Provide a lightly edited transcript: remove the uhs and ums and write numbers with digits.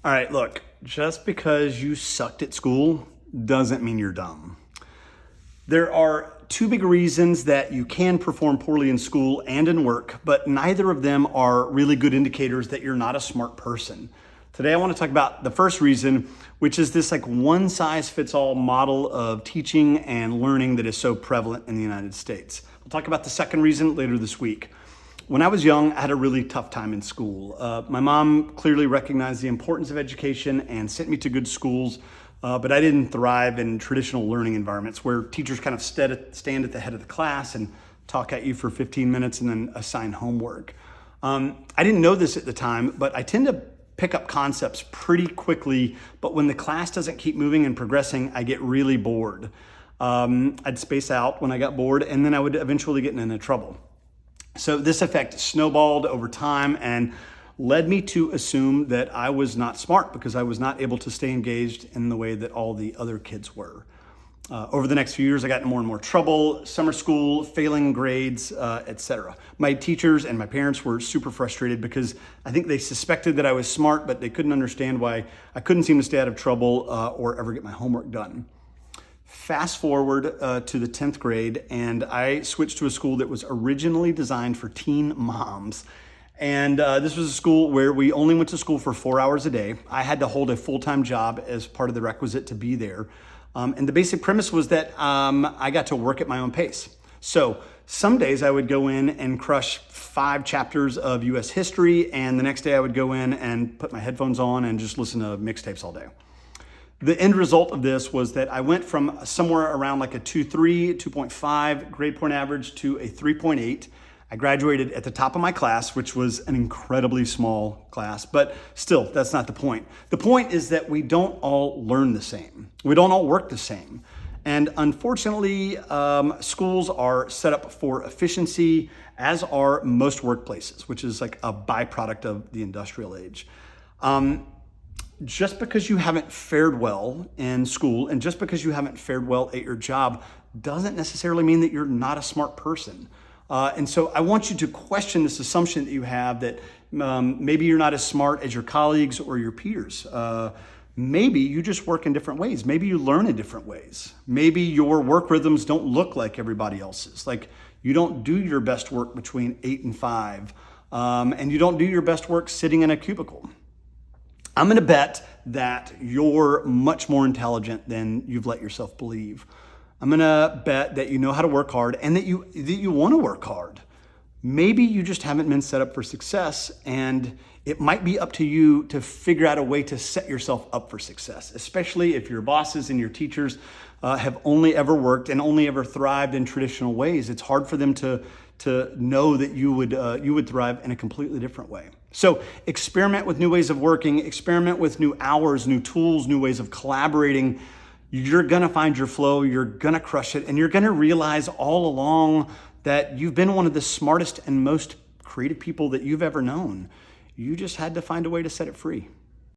All right, look, just because you sucked at school doesn't mean you're dumb. There are two big reasons that you can perform poorly in school and in work, but neither of them are really good indicators that you're not a smart person. Today, I want to talk about the first reason, which is this like one size fits all model of teaching and learning that is so prevalent in the United States. I'll talk about the second reason later this week. When I was young, I had a really tough time in school. My mom clearly recognized the importance of education and sent me to good schools, but I didn't thrive in traditional learning environments where teachers kind of stand at the head of the class and talk at you for 15 minutes and then assign homework. I didn't know this at the time, but I tend to pick up concepts pretty quickly, but when the class doesn't keep moving and progressing, I get really bored. I'd space out when I got bored, and then I would eventually get into trouble. So this effect snowballed over time and led me to assume that I was not smart because I was not able to stay engaged in the way that all the other kids were. Over the next few years, I got in more and more trouble, summer school, failing grades, etc. My teachers and my parents were super frustrated because I think they suspected that I was smart, but they couldn't understand why I couldn't seem to stay out of trouble or ever get my homework done. Fast forward to the 10th grade, and I switched to a school that was originally designed for teen moms. And this was a school where we only went to school for 4 hours a day. I had to hold a full-time job as part of the requisite to be there. And the basic premise was that I got to work at my own pace. So some days I would go in and crush 5 chapters of US history, and the next day I would go in and put my headphones on and just listen to mixtapes all day. The end result of this was that I went from somewhere around like a 2.3, 2.5 grade point average to a 3.8. I graduated at the top of my class, which was an incredibly small class, but still, that's not the point. The point is that we don't all learn the same. We don't all work the same. And unfortunately, schools are set up for efficiency, as are most workplaces, which is like a byproduct of the industrial age. Just because you haven't fared well in school and just because you haven't fared well at your job doesn't necessarily mean that you're not a smart person. And so I want you to question this assumption that you have that maybe you're not as smart as your colleagues or your peers. Maybe you just work in different ways. Maybe you learn in different ways. Maybe your work rhythms don't look like everybody else's. Like you don't do your best work between 8 and 5, and you don't do your best work sitting in a cubicle. I'm going to bet that you're much more intelligent than you've let yourself believe. I'm going to bet that you know how to work hard and that you want to work hard. Maybe you just haven't been set up for success, and it might be up to you to figure out a way to set yourself up for success, especially if your bosses and your teachers have only ever worked and only ever thrived in traditional ways. It's hard for them to know that you would thrive in a completely different way. So experiment with new ways of working, experiment with new hours, new tools, new ways of collaborating. You're gonna find your flow, you're gonna crush it, and you're gonna realize all along that you've been one of the smartest and most creative people that you've ever known. You just had to find a way to set it free.